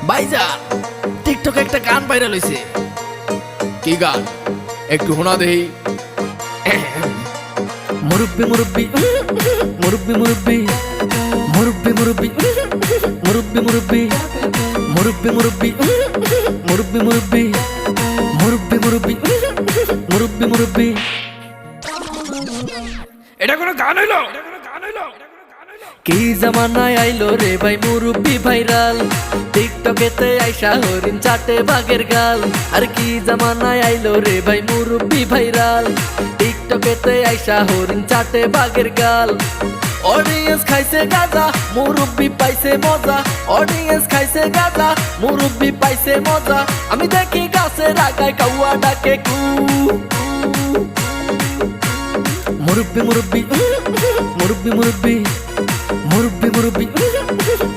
ভাইজান টিকটকে একটা গান ভাইরাল হইছে। কি গান একটু শোনা দেই। মুরব্বি মুরব্বি মুরব্বি মুরব্বি মুরব্বি মুরব্বি মুরব্বি মুরব্বি মুরব্বি মুরব্বি মুরব্বি মুরব্বি মুরব্বি মুরব্বি মুরব্বি মুরব্বি। এটা কোনো গান হইলো? কি জামানায় আইলো রে ভাই মুরব্বি ভাইরাল, টিকটকেতে আইসা হরিণ চাটে বাঘের গাল। আর কি জামানায় আইলো রে ভাই মুরব্বি ভাইরাল, টিকটকেতে আইসা হরিণ চাটে বাঘের গাল। অডিয়েন্স খাইছে গাঁজা, মুরব্বি পাইছে মজা। অডিয়েন্স খাইছে গাঁজা, মুরব্বি পাইছে মজা। আমি দেখি গাছের আগায় কাউয়া ডাকে কু। মুরব্বি মুরব্বি মুরব্বি মুরব্বি মুরব্বি মুরব্বি